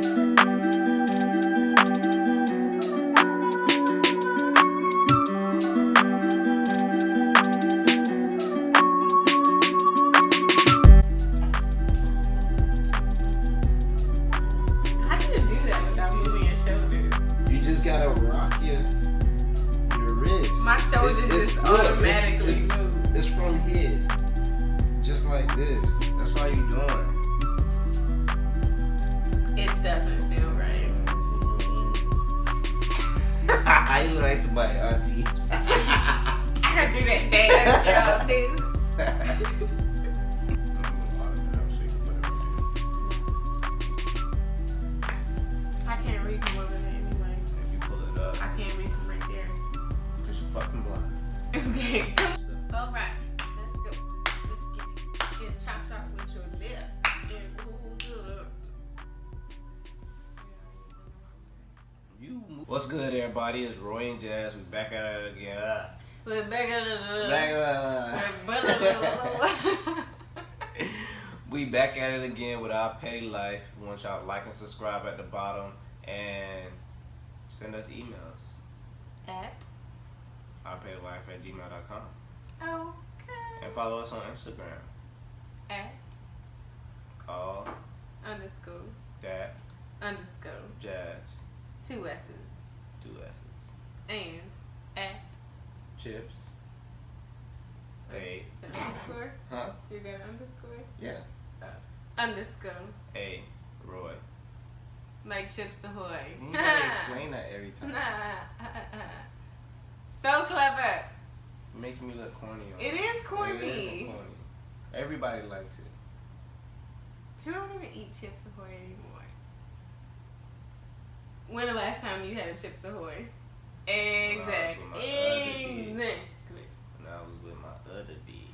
How do you do that without moving your shoulders? You just gotta rock your wrist. My shoulders just automatically move. It's from here, just like this. That's all you doing. It doesn't feel right. You look like somebody, auntie. I can do that dance, y'all do. I can't read from over there anyway. If you pull it up, I can't read from right there. cause you fucking blind. Okay. Alright, let's go. Let's get it. And chop chop with your lip. And hold it up. What's good, everybody? It's Roy and Jazz. We back at it again. We're back at it. We back at it again with our petty life. We want y'all to like and subscribe at the bottom and send us emails. At ourpettylife@gmail.com. okay. And follow us on Instagram. At All underscore that underscore jazz. 2 S's 2 S's. and at Chips. A. the underscore. Huh? You got an underscore? Yeah. Underscore. A. Roy. Like Chips Ahoy. You gotta explain that every time. So clever. You're making me look corny. It is corny. It is corny. Everybody likes it. People don't even eat Chips Ahoy anymore. When the last time you had a Chips Ahoy? Exactly. When I was with my other D.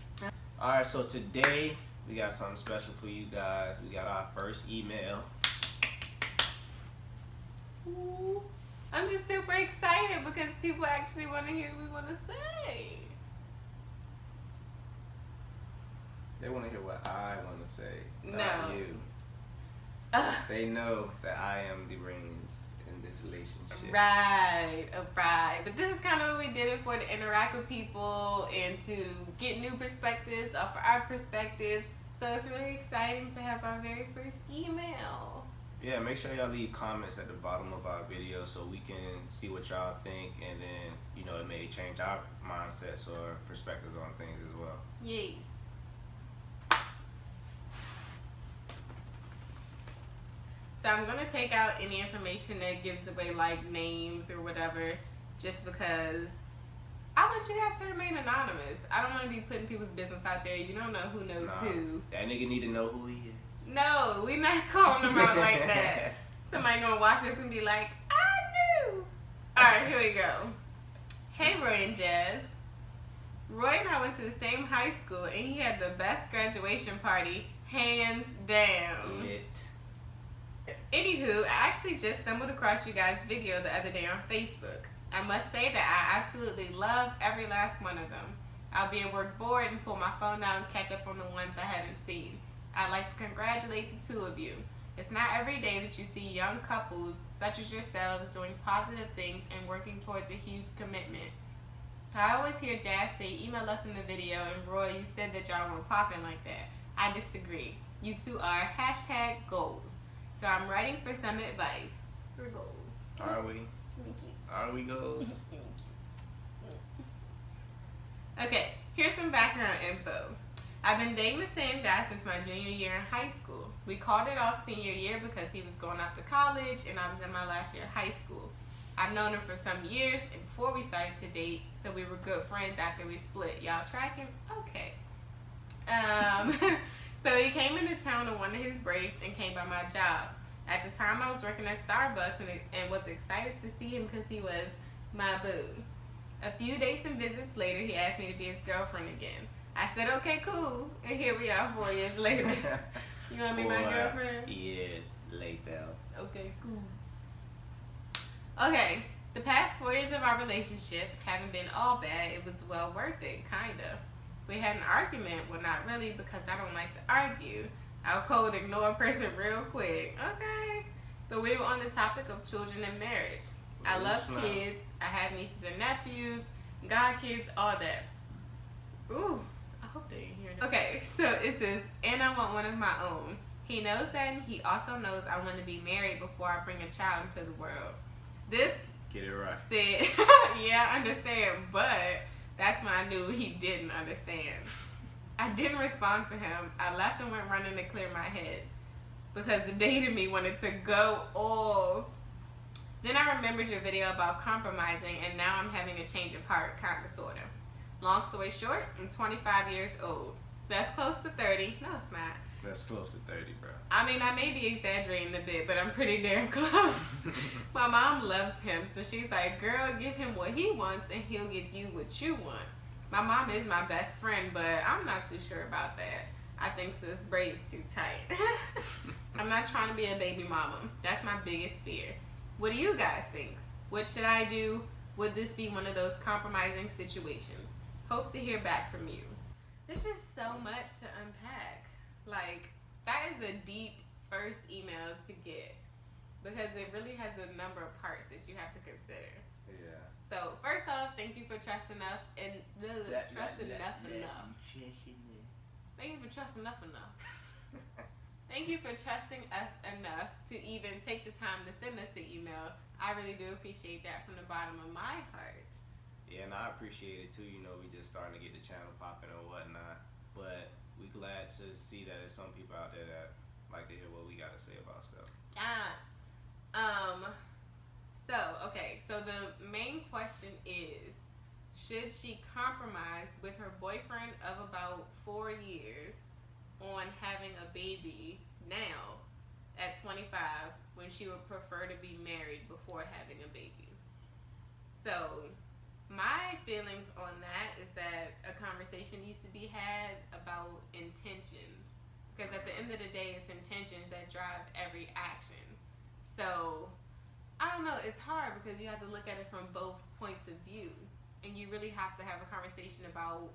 Alright, so today we got something special for you guys. We got our first email. Ooh. I'm just super excited because people actually want to hear what we want to say. They want to hear what I want to say, No. not you. They know that I am the reins in this relationship. Right. But this is kind of what we did it for, to interact with people and to get new perspectives off of our perspectives. So it's really exciting to have our very first email. Yeah, make sure y'all leave comments at the bottom of our video so we can see what y'all think, and then, you know, it may change our mindsets or perspectives on things as well. Yes. So I'm going to take out any information that gives away like names or whatever, just because I want you guys to remain anonymous. I don't want to be putting people's business out there. You don't know who knows who. That nigga need to know who he is. No, we not calling them out like that. Somebody gonna watch this and be like, I knew. Alright, here we go. Hey Roy and Jazz. Roy and I went to the same high school and he had the best graduation party, hands down. Lit. Anywho, I actually just stumbled across you guys' video the other day on Facebook. I must say that I absolutely love every last one of them. I'll be at work bored and pull my phone out and catch up on the ones I haven't seen. I'd like to congratulate the two of you. It's not every day that you see young couples such as yourselves doing positive things and working towards a huge commitment. I always hear Jazz say, email us in the video, and Roy, you said that y'all were popping like that. I disagree. You two are #goals. So I'm writing for some advice for goals. Are we? Thank you. Are we goals? Okay, here's some background info. I've been dating the same guy since my junior year in high school. We called it off senior year because he was going off to college and I was in my last year of high school. I've known him for some years and before we started to date, so we were good friends after we split. Y'all tracking? Okay. So he came into town on one of his breaks and came by my job. At the time I was working at Starbucks and was excited to see him because he was my boo. A few dates and visits later, he asked me to be his girlfriend again. I said, okay, cool. And here we are 4 years later. You want to be my girlfriend? Years later. Okay, cool. Okay, the past 4 years of our relationship haven't been all bad. It was well worth it, kinda. We had an argument. Well, not really, because I don't like to argue. I'll cold ignore a person real quick. Okay. But we were on the topic of children and marriage. I love kids. I have nieces and nephews, godkids, all that. Ooh, I hope they didn't hear that. Okay, so it says, and I want one of my own. He knows that, and he also knows I want to be married before I bring a child into the world. This Get it right. said, yeah, I understand, but that's when I knew he didn't understand. I didn't respond to him. I left and went running to clear my head because the date in me wanted to go off. Then I remembered your video about compromising, and now I'm having a change of heart, kind of, sorta. Long story short, I'm 25 years old. That's close to 30. No, it's not. That's close to 30, bro. I mean, I may be exaggerating a bit, but I'm pretty damn close. My mom loves him, so she's like, girl, give him what he wants, and he'll give you what you want. My mom is my best friend, but I'm not too sure about that. I think sis braid's too tight. I'm not trying to be a baby mama. That's my biggest fear. What do you guys think? What should I do? Would this be one of those compromising situations? Hope to hear back from you. There's just so much to unpack. Like, that is a deep first email to get because it really has a number of parts that you have to consider. Yeah. So, first off, thank you for trusting enough and trusting enough. Thank you for trusting enough. Thank you for trusting us enough to even take the time to send us the email. I really do appreciate that from the bottom of my heart. Yeah, and I appreciate it too. You know, we just starting to get the channel popping or whatnot. But we glad to see that there's some people out there that like to hear what we got to say about stuff. Yes. So the main question is, should she compromise with her boyfriend of about 4 years on having a baby now at 25 when she would prefer to be married before having a baby? So my feelings on that is that a conversation needs to be had about intentions, because at the end of the day, it's intentions that drive every action. So I don't know, it's hard because you have to look at it from both points of view, and you really have to have a conversation about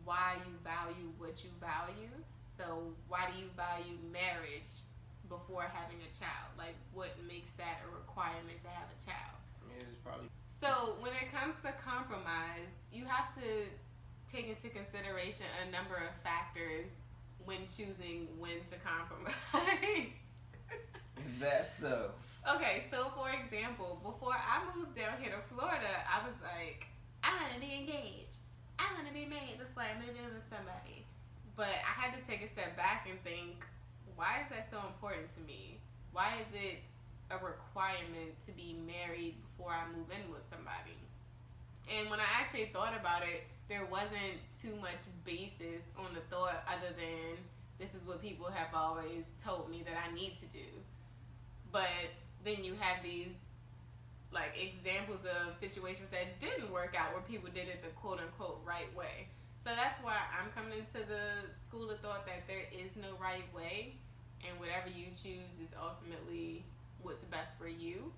why you value what you value. So why do you value marriage before having a child? Like, what makes that a requirement to have a child? Yeah, it's probably. So when it comes to compromise, you have to take into consideration a number of factors when choosing when to compromise. Is that so? Okay, so for example, before I moved down here to Florida, I was like, I want to be engaged. I want to be married before I move in with somebody. But I had to take a step back and think, why is that so important to me? Why is it a requirement to be married before I move in with somebody? And when I actually thought about it, there wasn't too much basis on the thought other than this is what people have always told me that I need to do. But then you have these like examples of situations that didn't work out where people did it the quote unquote right way. So that's why I'm coming to the school of thought that there is no right way, and whatever you choose is ultimately what's best for you.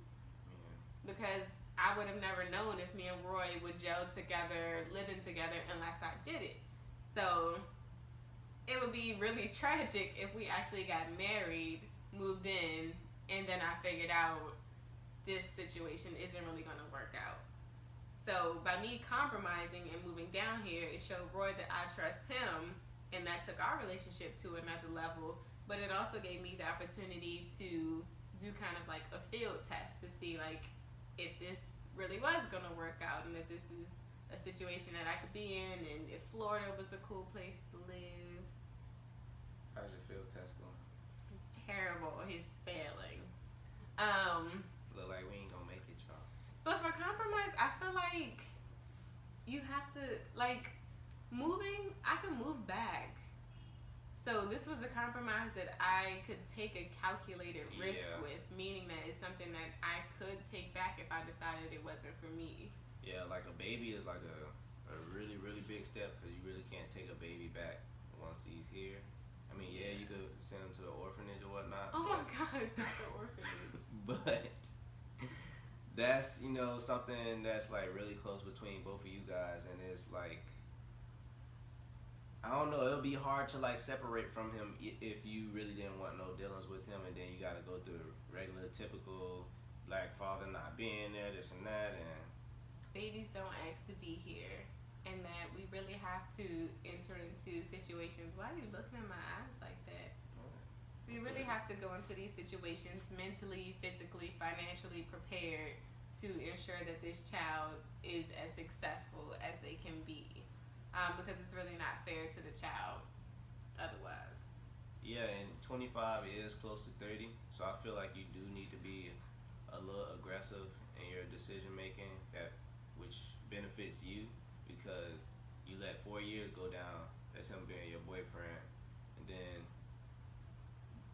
Yeah. Because I would have never known if me and Roy would gel together, living together, unless I did it. So it would be really tragic if we actually got married, moved in, and then I figured out this situation isn't really going to work out. So by me compromising and moving down here, it showed Roy that I trust him, and that took our relationship to another level. But it also gave me the opportunity to do kind of like a field test to see like if this really was going to work out, and if this is a situation that I could be in, and if Florida was a cool place to live. How's your field test going? It's terrible. He's failing. Look like we ain't gonna make it, y'all. But for compromise, I feel like you have to, like, moving, I can move back. So this was a compromise that I could take a calculated risk with, meaning that it's something that I could take back if I decided it wasn't for me. Yeah, like a baby is like a really, really big step, because you really can't take a baby back once he's here. I mean, yeah, you could send him to an orphanage or whatnot. Oh my gosh, not the orphanage. But that's, you know, something that's like really close between both of you guys, and it's like I don't know. It'll be hard to like separate from him if you really didn't want no dealings with him, and then you got to go through the regular, typical black father not being there, this and that, and Babies don't ask to be here, and that we really have to enter into situations. Why are you looking in my eyes like that? We really have to go into these situations mentally, physically, financially prepared to ensure that this child is as successful as they can be. Because it's really not fair to the child otherwise. yeah, and 25 is close to 30, so I feel like you do need to be a little aggressive in your decision making, that which benefits you, because you let 4 years go down. That's him being your boyfriend, and then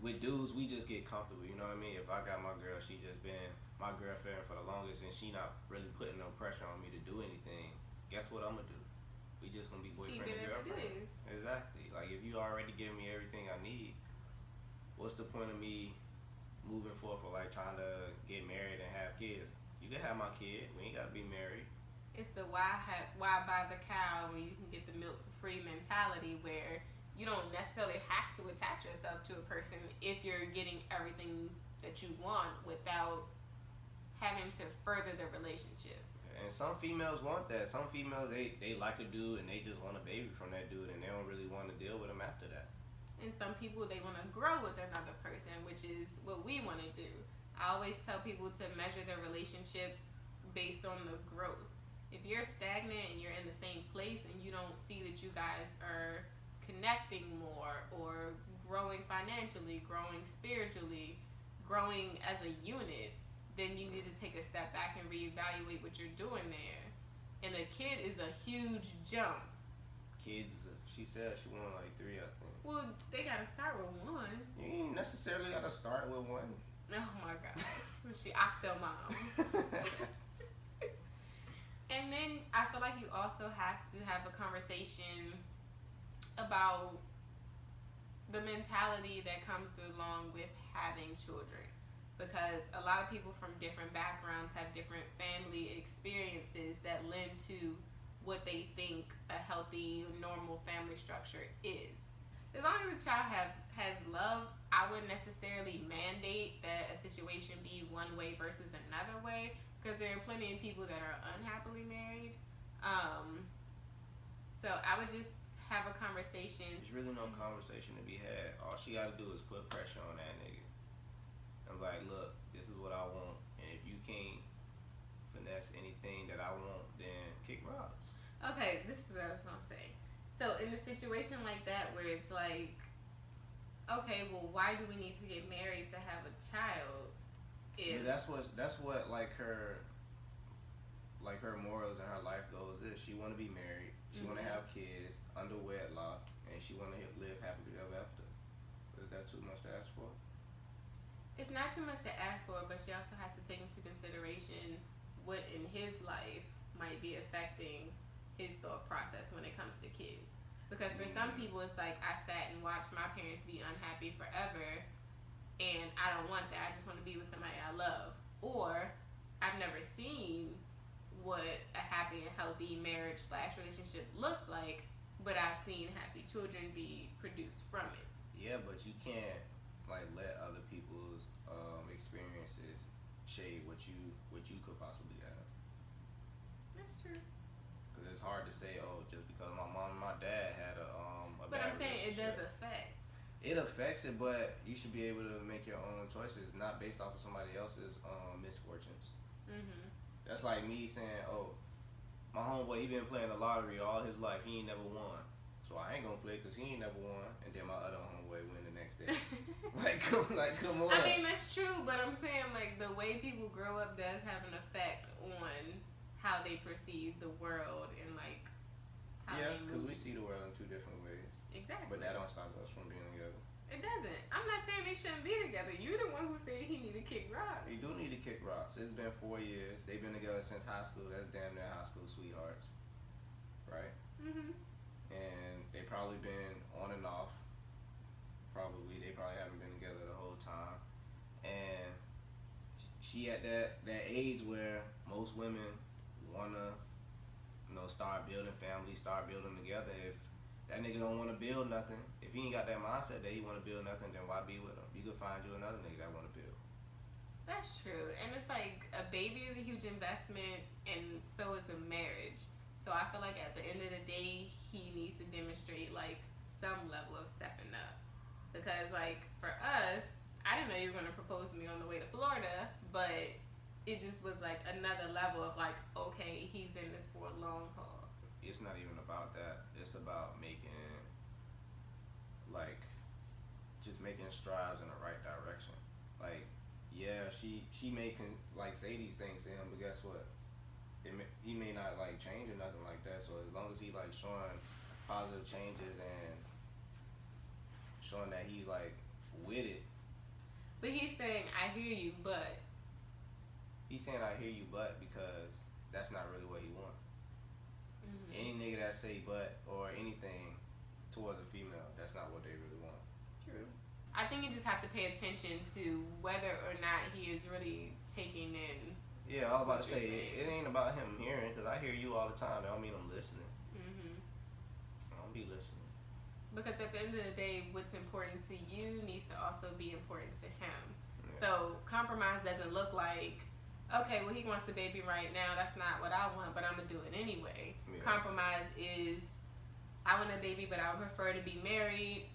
with dudes, we just get comfortable. You know what I mean? If I got my girl, she just been my girlfriend for the longest, and she not really putting no pressure on me to do anything. Guess what I'm gonna do? We just gonna be boyfriend and girlfriend. Exactly. Like if you already give me everything I need, what's the point of me moving forward for like trying to get married and have kids? You can have my kid. We ain't gotta be married. It's the why buy the cow when you can get the milk free mentality, where you don't necessarily have to attach yourself to a person if you're getting everything that you want without having to further the relationship. And some females want that. Some females, they like a dude and they just want a baby from that dude, and they don't really want to deal with him after that. And some people, they want to grow with another person, which is what we want to do. I always tell people to measure their relationships based on the growth. If you're stagnant and you're in the same place and you don't see that you guys are connecting more or growing financially, growing spiritually, growing as a unit, then you need to take a step back and reevaluate what you're doing there. And a kid is a huge jump. Kids, she said she wanted like 3, I think. Well, they gotta start with 1. You ain't necessarily gotta start with 1. Oh my gosh. She octo mom. And then I feel like you also have to have a conversation about the mentality that comes along with having children. Because a lot of people from different backgrounds have different family experiences that lend to what they think a healthy, normal family structure is. As long as the child has love, I wouldn't necessarily mandate that a situation be one way versus another way, because there are plenty of people that are unhappily married. So I would just have a conversation. There's really no conversation to be had. All she gotta do is put pressure on that nigga. I'm like, look, this is what I want, and if you can't finesse anything that I want, then kick rocks. Okay, this is what I was gonna say. So in a situation like that where it's like, okay, well, why do we need to get married to have a child? Yeah, that's what like her morals and her life goals is. She want to be married. She want to have kids under wedlock, and she want to live happily ever after. Is that too much to ask for? It's not too much to ask for, but she also has to take into consideration what in his life might be affecting his thought process when it comes to kids. Because for some people, it's like, I sat and watched my parents be unhappy forever, and I don't want that. I just want to be with somebody I love. Or I've never seen what a happy and healthy marriage / relationship looks like, but I've seen happy children be produced from it. Yeah, but you can't like let other people's experiences shade what you could possibly have. That's true. Because it's hard to say, oh, just because my mom and my dad had a But bad I'm saying it relationship. does affect. It affects it, but you should be able to make your own choices, not based off of somebody else's misfortunes. Mm-hmm. That's like me saying, oh, my homeboy, he been playing the lottery all his life. He ain't never won. So I ain't gonna play because he ain't never won. And then my other homeboy win the next day. come on. I mean, that's true, but I'm saying, like, the way people grow up does have an effect on how they perceive the world and, like, how yeah, they move. because we see the world in 2 different ways. Exactly. But that don't stop us from being together. It doesn't. I'm not saying they shouldn't be together. You're the one who said he need to kick rocks. They do need to kick rocks. It's been 4 years. They've been together since high school. That's damn near high school sweethearts. Right? Mm-hmm. And they probably been on and off. They probably haven't been together the whole time. And she at that age where most women wanna, start building families, start building together. that nigga don't want to build nothing. If he ain't got that mindset that he want to build nothing, then why be with him? You could find you another nigga that want to build. That's true. And it's like a baby is a huge investment, and so is a marriage. So I feel like at the end of the day, he needs to demonstrate like some level of stepping up. Because like for us, I didn't know you were gonna propose to me on the way to Florida, but it just was like another level of like, okay, he's in this for a long haul. It's not even about that. It's about making, like, just making strides in the right direction. Like, yeah, she may like say these things to him, but guess what? He may not like change or nothing like that. So as long as he like showing positive changes and showing that he's like with it. But he's saying, I hear you, but. He's saying I hear you, but because that's not really what he wants. Mm-hmm. Any nigga that say but or anything towards a female, that's not what they really want. True. I think you just have to pay attention to whether or not he is really taking in. Yeah, I was about to say, it ain't about him hearing, because I hear you all the time. That don't mean I'm listening. Mm-hmm. I don't be listening. Because at the end of the day, what's important to you needs to also be important to him. Yeah. So compromise doesn't look like, okay, well, he wants a baby right now. That's not what I want, but I'm going to do it anyway. Yeah. Compromise is, I want a baby, but I would prefer to be married.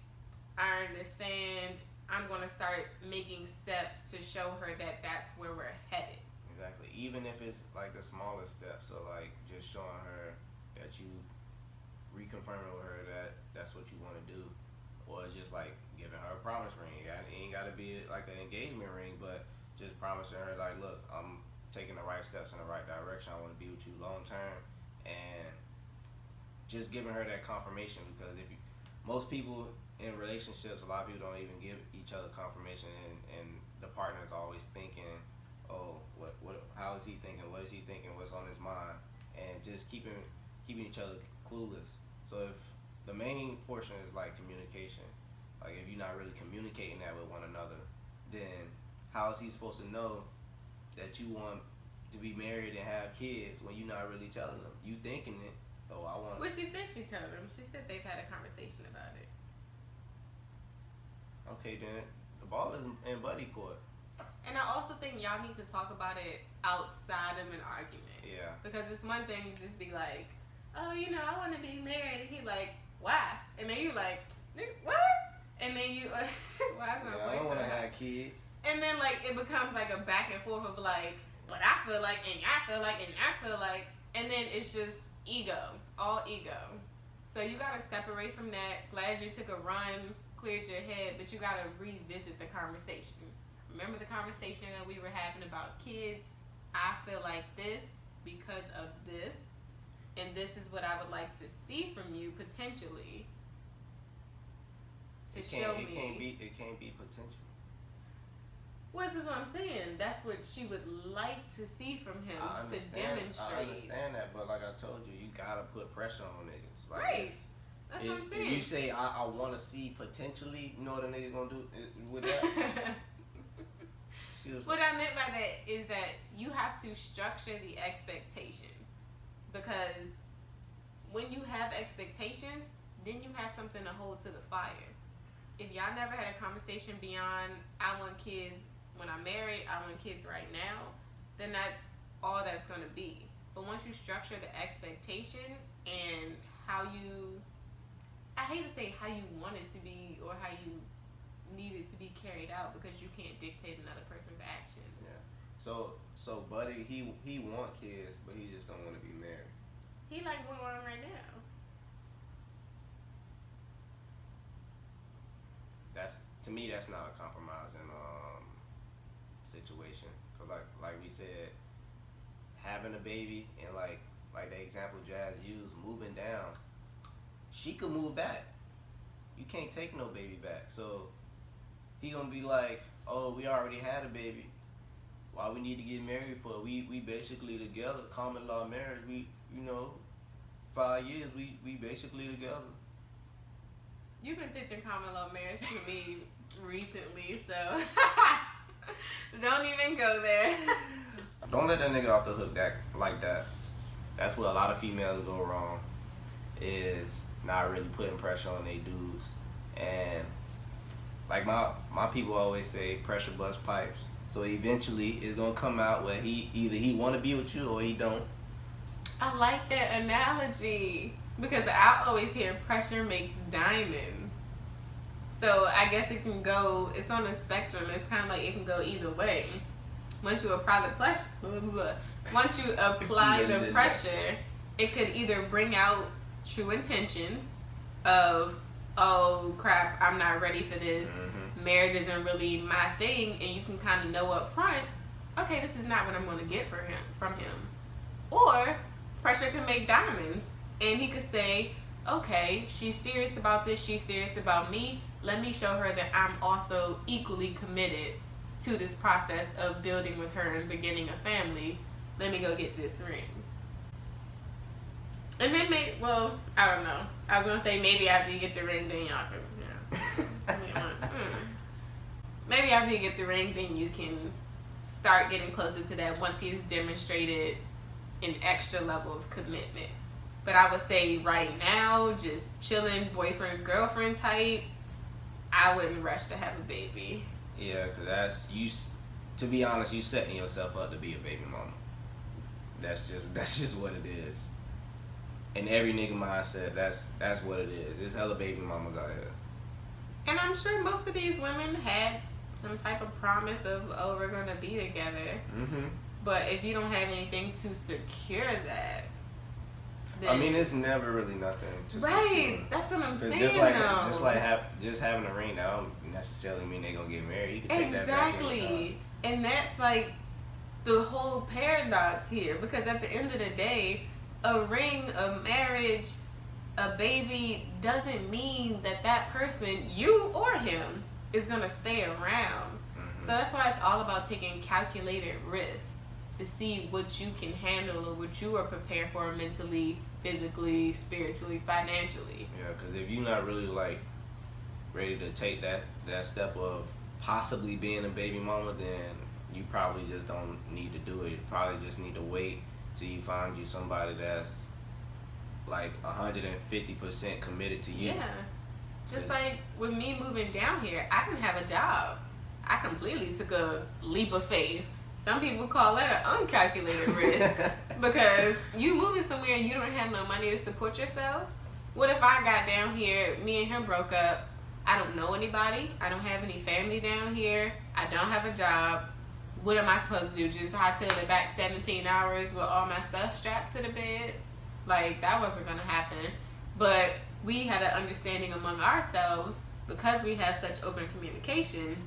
I understand. I'm going to start making steps to show her that that's where we're headed. Exactly. Even if it's like the smallest steps, so like just showing her that you reconfirming with her that that's what you want to do, or just like giving her a promise ring. It ain't got to be like an engagement ring, but just promising her like, look, I'm taking the right steps in the right direction. I want to be with you long term, and just giving her that confirmation. Because if you, most people in relationships, a lot of people don't even give each other confirmation, and the partner's always thinking, oh, how is he thinking? What is he thinking? What's on his mind? And just keeping each other clueless. So if the main portion is like communication, like if you're not really communicating that with one another, then how is he supposed to know that you want to be married and have kids when you're not really telling them? You thinking it, oh, I want. Well, she said she told him. She said they've had a conversation about it. Okay, then the ball is in buddy court. And I also think y'all need to talk about it outside of an argument. Yeah. Because it's one thing to just be like, oh, you know, I want to be married. And he like, why? And then you like, what? And then you, why is my voice I don't want to so high? have kids. And then like it becomes like a back and forth of like, what I feel like, and I feel like, and I feel like. And then it's just ego, all ego. So you got to separate from that. Glad you took a run, cleared your head, but you got to revisit the conversation. Remember the conversation that we were having about kids? I feel like this because of this, and this is what I would like to see from you potentially to show me. It can't be potential. Well, this is what I'm saying. That's what she would like to see from him to demonstrate. I understand that, but like I told you, you gotta put pressure on niggas. Like Right. That's what I'm saying. If you say I want to see potentially, you know what a nigga gonna do with that? What I meant by that is that you have to structure the expectation, because when you have expectations, then you have something to hold to the fire. If y'all never had a conversation beyond I want kids when I'm married, I want kids right now, then that's all that's going to be. But once you structure the expectation and how you, I hate to say how you want it to be or how you need it to be carried out, because you can't dictate another person's actions. Yeah. So buddy, he want kids, but he just don't want to be married. He like one right now. To me, that's not a compromising situation. Cause like we said, having a baby and like the example Jazz used, moving down, she could move back. You can't take no baby back. So he gonna be like, oh, we already had a baby. Why we need to get married for? We basically together, common law marriage. We 5 years. We basically together. You've been pitching common law marriage to me recently, so don't even go there. Don't let that nigga off the hook like that. That's where a lot of females go wrong. is not really putting pressure on their dudes. And like my people always say, pressure busts pipes. So eventually it's gonna come out where he wanna be with you or he don't. I like that analogy because I always hear pressure makes diamonds. So I guess it can go, it's on a spectrum. It's kind of like it can go either way. Once you apply the pressure, it could either bring out true intentions of, oh crap, I'm not ready for this. Marriage isn't really my thing, and you can kind of know up front, okay, this is not what I'm going to get from him. Or pressure can make diamonds, and he could say, okay, she's serious about this, she's serious about me. Let me show her that I'm also equally committed to this process of building with her and beginning a family. Let me go get this ring. And then I don't know. I was gonna say maybe after you get the ring, then y'all can, maybe after you get the ring, then you can start getting closer to that once he's demonstrated an extra level of commitment. But I would say right now, just chilling, boyfriend, girlfriend type, I wouldn't rush to have a baby. Yeah, because that's, to be honest, you setting yourself up to be a baby mama. That's just what it is. In every nigga mindset, that's what it is. There's hella baby mamas out here. And I'm sure most of these women had some type of promise of, oh, we're going to be together. But if you don't have anything to secure that, I mean, it's never really nothing to right, secure. That's what I'm saying. Just having a ring, that don't necessarily mean they're gonna get married. You can take that back anytime. And that's like the whole paradox here, because at the end of the day, a ring, a marriage, a baby doesn't mean that person, you or him, is gonna stay around. So that's why it's all about taking calculated risks to see what you can handle or what you are prepared for mentally, physically, spiritually, financially. Yeah, because if you're not really like ready to take that step of possibly being a baby mama, then you probably just don't need to do it. You probably just need to wait till you find you somebody that's like 150% committed to you. Yeah. Just like with me moving down here, I didn't have a job. I completely took a leap of faith. Some people call that an uncalculated risk because you moving somewhere and you don't have no money to support yourself. What if I got down here, me and him broke up, I don't know anybody, I don't have any family down here, I don't have a job. What am I supposed to do? Just hightail it back 17 hours with all my stuff strapped to the bed? Like, that wasn't going to happen. But we had an understanding among ourselves, because we have such open communication,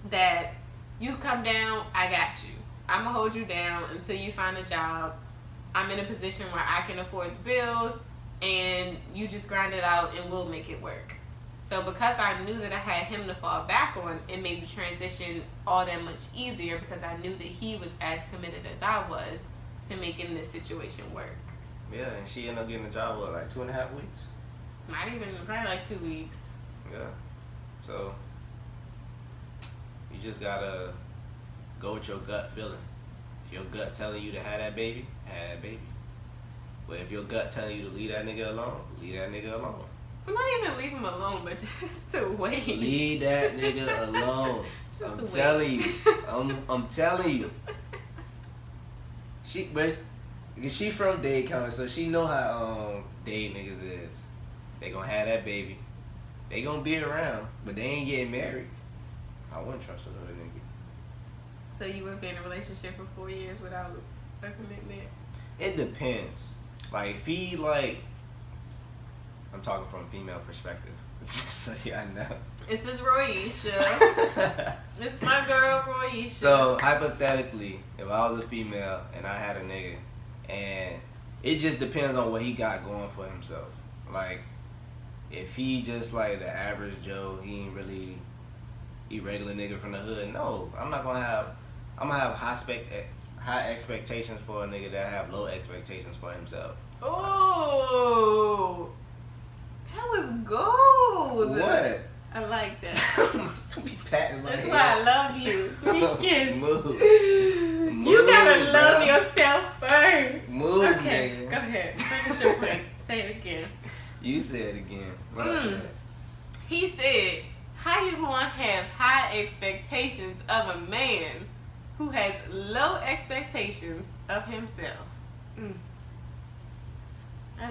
that you come down, I got you. I'm going to hold you down until you find a job. I'm in a position where I can afford the bills, and you just grind it out and we'll make it work. So because I knew that I had him to fall back on, it made the transition all that much easier, because I knew that he was as committed as I was to making this situation work. Yeah, and she ended up getting a job, what, like 2.5 weeks? Not even, probably like 2 weeks. Yeah. So you just gotta go with your gut feeling. If your gut telling you to have that baby, have that baby. But if your gut telling you to leave that nigga alone, leave that nigga alone. Well, not even leave him alone, but just to wait. Leave that nigga alone. I'm telling you. She from Dade County, so she know how Dade niggas is. They gonna have that baby. They gonna be around, but they ain't getting married. I wouldn't trust another nigga. So you would be in a relationship for 4 years without a commitment? It depends. Like, if he, like, I'm talking from a female perspective, just so y'all know. This is Royisha. It's my girl, Royisha. So, hypothetically, if I was a female and I had a nigga, and it just depends on what he got going for himself. Like, if he just like the average Joe, he ain't really, he regular nigga from the hood, no, I'm gonna have high expectations for a nigga that have low expectations for himself. Oh, that was gold. What? I like that. Don't be patting my That's head. why I love you. Move. You gotta love yourself first. Move, okay, nigga. go ahead. Finish your point. Say it again. You said it again. What I said? He said, how you gonna have high expectations of a man who has low expectations of himself?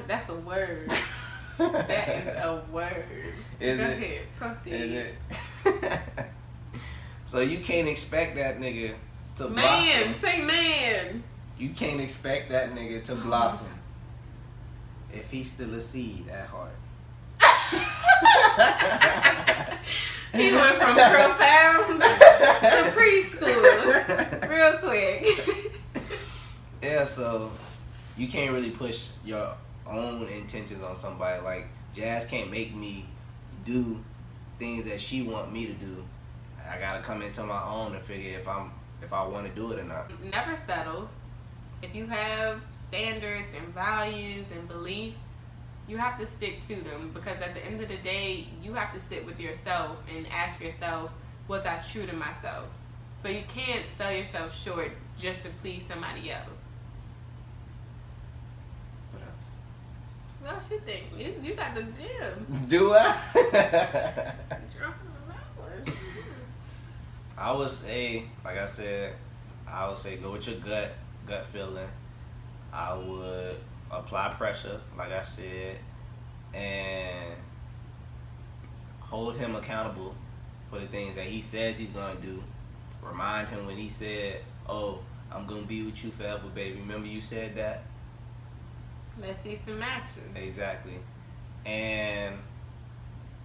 That's a word. That is a word. Go ahead, proceed. Is it? So you can't expect that nigga to blossom. Man, say man. You can't expect that nigga to blossom if he's still a seed at heart. He went from profound to preschool real quick. Yeah, so you can't really push your own intentions on somebody. Like, Jazz can't make me do things that she want me to do. I gotta come into my own to figure if I want to do it or not. Never settle. If you have standards and values and beliefs, you have to stick to them, because at the end of the day, you have to sit with yourself and ask yourself, was I true to myself? So you can't sell yourself short just to please somebody else. What else? What you think? You got the gym. Do I? Dropping around. I would say, like I said, I would say go with your gut feeling. I would apply pressure, like I said, and hold him accountable for the things that he says he's gonna do. Remind him when he said, "Oh, I'm gonna be with you forever, baby. Remember you said that?" Let's see some action. Exactly. And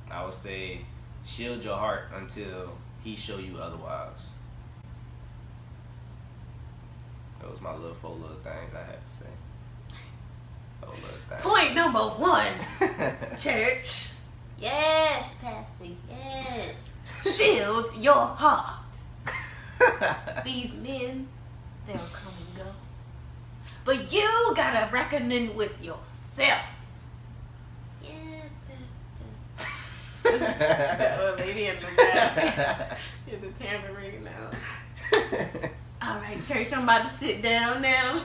I would say shield your heart until he show you otherwise. That was my little 4 little things I had to say. 4 little things. Point number 1, church. Yes, Pastor, yes. Shield your heart. These men, they'll come and go. But you gotta reckoning with yourself. Yes, Pastor. That old lady in the back. Get the tambourine now. All right, church, I'm about to sit down now.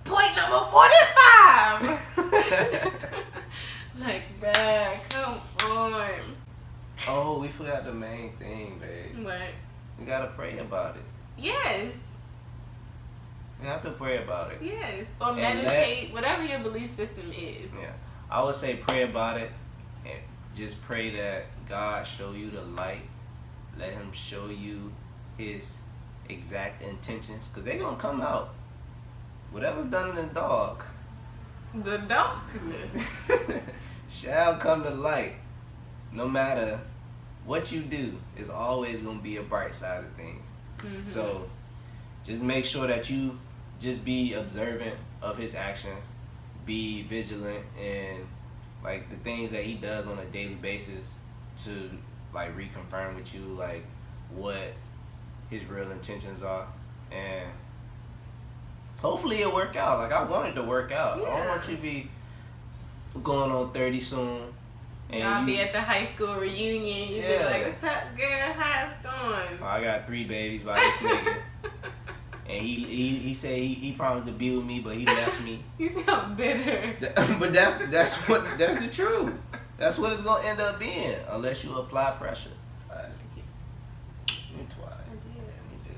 Point number 45. Like, bruh, come on. Oh, we forgot the main thing, babe. What? We gotta pray about it. Yes. We have to pray about it. Yes. Or And meditate, whatever your belief system is. Yeah. I would say pray about it, and just pray that God show you the light. Let him show you his exact intentions, because they're gonna come out. Whatever's done in the dark The darkness. shall come to light. No matter what you do, it's always gonna be a bright side of things. Mm-hmm. So just make sure that you just be observant of his actions, be vigilant in like the things that he does on a daily basis to like reconfirm with you like what his real intentions are, and hopefully it'll work out. Like I want it to work out. Yeah. I don't want you to be going on 30 soon. And Y'all be at the high school reunion. You be Yeah. like, what's up, girl? How's it going? I got 3 babies by this nigga. And he said he promised to be with me, but he left me. You sound bitter. But that's the truth. That's what it's gonna end up being unless you apply pressure. You twice. I did. You did.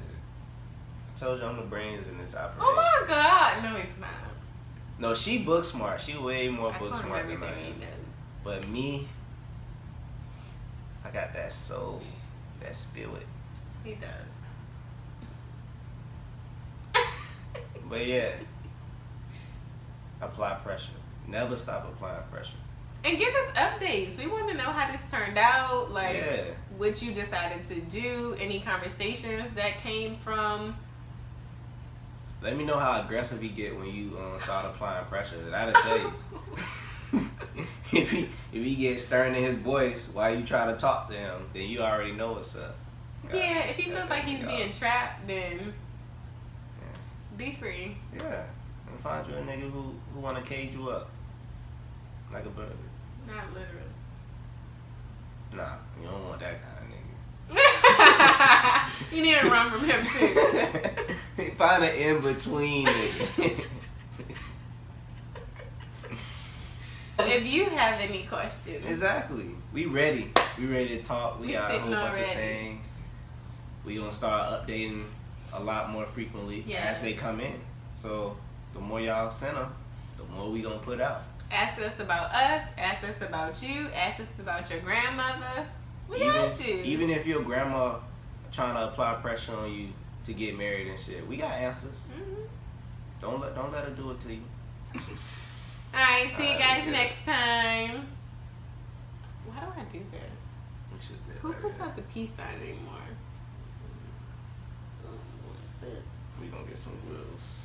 I told you I'm the brains in this operation. Oh my God. No, he's not. No, she book smart. She way more I book told him smart than I everything he am. knows. But me, I got that soul, that spirit. He does. But yeah, apply pressure. Never stop applying pressure. And give us updates. We want to know how this turned out. Like, Yeah. what you decided to do. Any conversations that came from. Let me know how aggressive he get when you start applying pressure. That'll tell you. if he gets stern in his voice while you try to talk to him, then you already know what's up. Yeah, if he feels like he's Yeah. being trapped, then be free. Yeah. And find you a nigga who wanna cage you up. Like a burger. Not literally. Nah, you don't want that kind of nigga. You need to run from him too. Find an in-between nigga. If you have any questions, Exactly. We ready. We ready to talk. We got a whole sitting bunch of already. things. We gonna start updating a lot more frequently as they Yes. come in. So the more y'all send them, the more we gonna put out. Ask us about us. Ask us about you. Ask us about your grandmother. We even got you. even if your grandma trying to apply pressure on you to get married and shit, we got answers. Mhm. Don't let her do it to you. All right. See you Alright, guys yeah. next time. Why do I do that? We should do Who that. puts out the peace sign anymore? We gonna get some wheels.